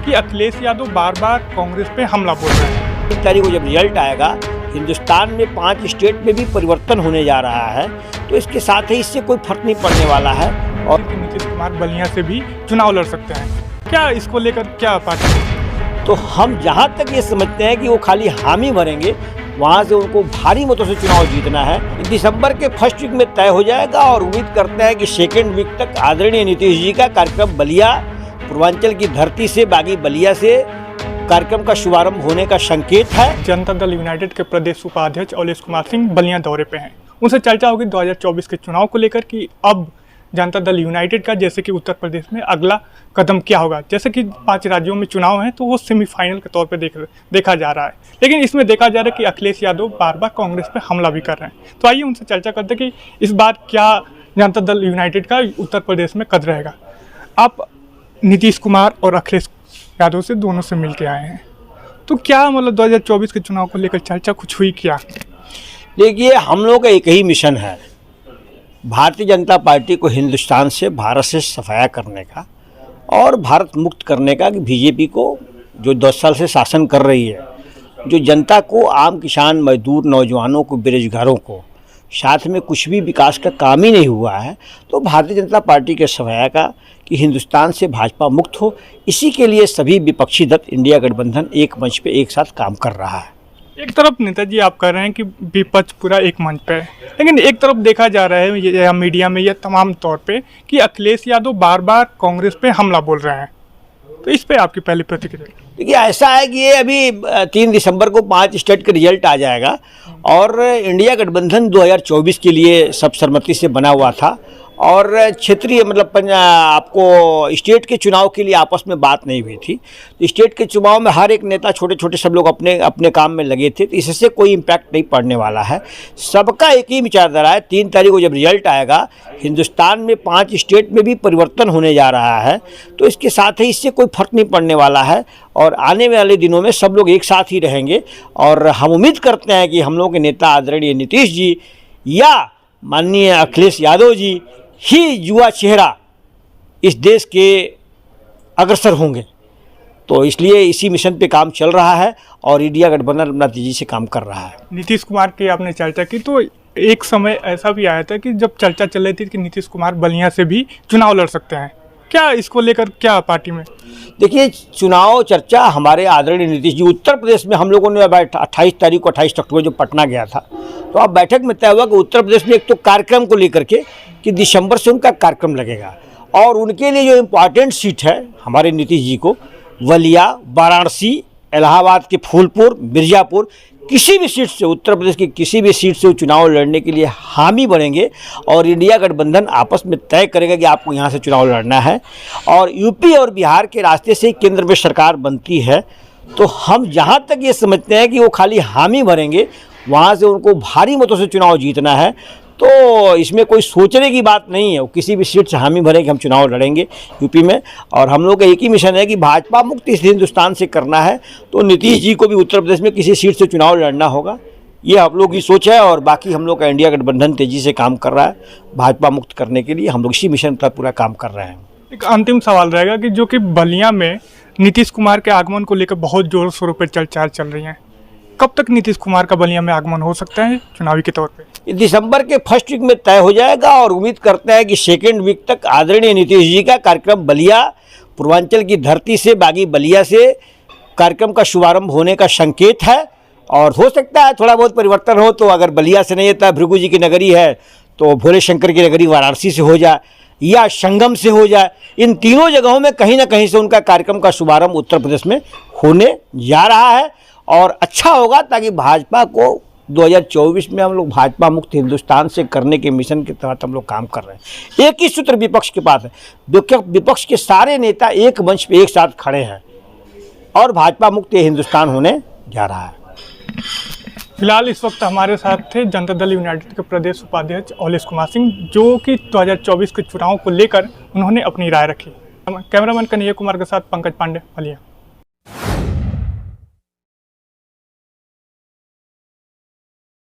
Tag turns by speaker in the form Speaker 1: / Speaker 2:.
Speaker 1: कि अखिलेश यादव बार बार कांग्रेस पे हमला बोल रहे हैं।
Speaker 2: 3 तारीख को जब रिजल्ट आएगा, हिंदुस्तान में 5 स्टेट में भी परिवर्तन होने जा रहा है, तो इसके साथ ही इससे कोई फर्क नहीं पड़ने वाला है। और
Speaker 1: नीतीश कुमार बलिया से भी चुनाव लड़ सकते हैं, क्या इसको लेकर क्या पार्टी?
Speaker 2: तो हम जहाँ तक ये समझते हैं कि वो खाली हामी भरेंगे, वहाँ से उनको भारी मतों से चुनाव जीतना है। दिसंबर के फर्स्ट वीक में तय हो जाएगा और उम्मीद करते हैं कि सेकेंड वीक तक आदरणीय नीतीश जी का कार्यक्रम बलिया, पूर्वांचल की धरती से बागी बलिया से कार्यक्रम का शुभारंभ होने का संकेत है।
Speaker 1: जनता दल यूनाइटेड के प्रदेश उपाध्यक्ष अवलेश कुमार सिंह बलिया दौरे पे हैं। उनसे चर्चा होगी 2024 के चुनाव को लेकर कि अब जनता दल यूनाइटेड का जैसे कि उत्तर प्रदेश में अगला कदम क्या होगा। जैसे कि 5 राज्यों में चुनाव हैं, तो वो सेमीफाइनल के तौर पे देखा जा रहा है, लेकिन इसमें देखा जा रहा है कि अखिलेश यादव बार बार कांग्रेस पे हमला भी कर रहे हैं। तो आइए उनसे चर्चा करते हैं कि इस बार क्या जनता दल यूनाइटेड का उत्तर प्रदेश में कद रहेगा। आप नीतीश कुमार और अखिलेश यादव से दोनों से मिल के आए हैं, तो क्या मतलब 2024 के चुनाव को लेकर चर्चा कुछ हुई क्या?
Speaker 2: देखिए, हम लोग का एक ही मिशन है, भारतीय जनता पार्टी को हिंदुस्तान से, भारत से सफाया करने का और भारत मुक्त करने का। कि बीजेपी को जो 10 साल से शासन कर रही है, जो जनता को, आम किसान, मजदूर, नौजवानों को, बेरोजगारों को, साथ में कुछ भी विकास का काम ही नहीं हुआ है, तो भारतीय जनता पार्टी के सफाया का कि हिंदुस्तान से भाजपा मुक्त हो, इसी के लिए सभी विपक्षी दल इंडिया गठबंधन एक मंच पे एक साथ काम कर रहा है।
Speaker 1: एक तरफ नेताजी आप कह रहे हैं कि विपक्ष पूरा एक मंच पे है, लेकिन एक तरफ देखा जा रहा है या मीडिया में या तमाम तौर पे कि अखिलेश यादव बार बार कांग्रेस पे हमला बोल रहे हैं, तो इस पे आपकी पहली प्रतिक्रिया?
Speaker 2: देखिए, ऐसा है कि ये अभी 3 दिसंबर को 5 स्टेट का रिजल्ट आ जाएगा और इंडिया गठबंधन 2024 के लिए सर्वसम्मति से बना हुआ था और क्षेत्रीय मतलब आपको स्टेट के चुनाव के लिए आपस में बात नहीं हुई थी। तो स्टेट के चुनाव में हर एक नेता, छोटे छोटे सब लोग अपने अपने काम में लगे थे, तो इससे कोई इम्पैक्ट नहीं पड़ने वाला है। सबका एक ही विचारधारा है। 3 तारीख को जब रिजल्ट आएगा, हिंदुस्तान में 5 स्टेट में भी परिवर्तन होने जा रहा है, तो इसके साथ ही इससे कोई फर्क नहीं पड़ने वाला है और आने वाले दिनों में सब लोग एक साथ ही रहेंगे। और हम उम्मीद करते हैं कि हम लोग के नेता आदरणीय नीतीश जी या माननीय अखिलेश यादव जी ही युवा चेहरा इस देश के अग्रसर होंगे। तो इसलिए इसी मिशन पे काम चल रहा है और इंडिया गठबंधन अपना तेजी से काम कर रहा है।
Speaker 1: नीतीश कुमार की आपने चर्चा की, तो एक समय ऐसा भी आया था कि जब चर्चा चल रही थी कि नीतीश कुमार बलिया से भी चुनाव लड़ सकते हैं, क्या इसको लेकर क्या पार्टी में?
Speaker 2: देखिए, चुनाव चर्चा हमारे आदरणीय नीतीश जी, उत्तर प्रदेश में हम लोगों ने 28 तारीख को 28 अक्टूबर जो पटना गया था, तो अब बैठक में तय हुआ कि उत्तर प्रदेश में एक तो कार्यक्रम को लेकर के कि दिसंबर से उनका कार्यक्रम लगेगा और उनके लिए जो इम्पॉर्टेंट सीट है हमारे नीतीश जी को, बलिया, वाराणसी, इलाहाबाद के फूलपुर, मिर्ज़ापुर, किसी भी सीट से, उत्तर प्रदेश की किसी भी सीट से वो चुनाव लड़ने के लिए हामी बनेंगे और इंडिया गठबंधन आपस में तय करेगा कि आपको यहाँ से चुनाव लड़ना है। और यूपी और बिहार के रास्ते से केंद्र में सरकार बनती है, तो हम जहाँ तक ये समझते हैं कि वो खाली हामी भरेंगे, वहाँ से उनको भारी मतों से चुनाव जीतना है। तो इसमें कोई सोचने की बात नहीं है, वो किसी भी सीट से हामी भरेंगे, हम चुनाव लड़ेंगे यूपी में। और हम लोग का एक ही मिशन है कि भाजपा मुक्त इस हिंदुस्तान से करना है, तो नीतीश जी को भी उत्तर प्रदेश में किसी सीट से चुनाव लड़ना होगा। ये हम लोग की सोच है और बाकी हम लोग का इंडिया गठबंधन तेज़ी से काम कर रहा है भाजपा मुक्त करने के लिए। हम लोग इसी मिशन पर पूरा काम कर रहे हैं।
Speaker 1: एक अंतिम सवाल रहेगा कि जो कि बलिया में नीतीश कुमार के आगमन को लेकर बहुत जोर शोरों पर चर्चा चल रही है, कब तक नीतीश कुमार का बलिया में आगमन हो सकता है चुनावी के तौर पे?
Speaker 2: दिसंबर के फर्स्ट वीक में तय हो जाएगा और उम्मीद करते हैं कि सेकेंड वीक तक आदरणीय नीतीश जी का कार्यक्रम बलिया, पूर्वांचल की धरती से बागी बलिया से कार्यक्रम का शुभारंभ होने का संकेत है। और हो सकता है थोड़ा बहुत परिवर्तन हो, तो अगर बलिया से नहीं होता, भृगु जी की नगरी है, तो भोले शंकर की नगरी वाराणसी से हो जाए या संगम से हो जाए। इन तीनों जगहों में कहीं ना कहीं से उनका कार्यक्रम का शुभारंभ उत्तर प्रदेश में होने जा रहा है और अच्छा होगा, ताकि भाजपा को 2024 में हम लोग भाजपा मुक्त हिंदुस्तान से करने के मिशन के तहत हम लोग काम कर रहे हैं। एक ही सूत्र विपक्ष के पास है, विपक्ष के सारे नेता एक मंच पे एक साथ खड़े हैं और भाजपा मुक्त हिंदुस्तान होने जा रहा है।
Speaker 1: फिलहाल इस वक्त हमारे साथ थे जनता दल यूनाइटेड के प्रदेश उपाध्यक्ष अवलेश कुमार सिंह, जो कि 2024 के चुनाव को लेकर उन्होंने अपनी राय रखी। कैमरामैन कन्हैया कुमार के साथ पंकज पांडे, बलिया।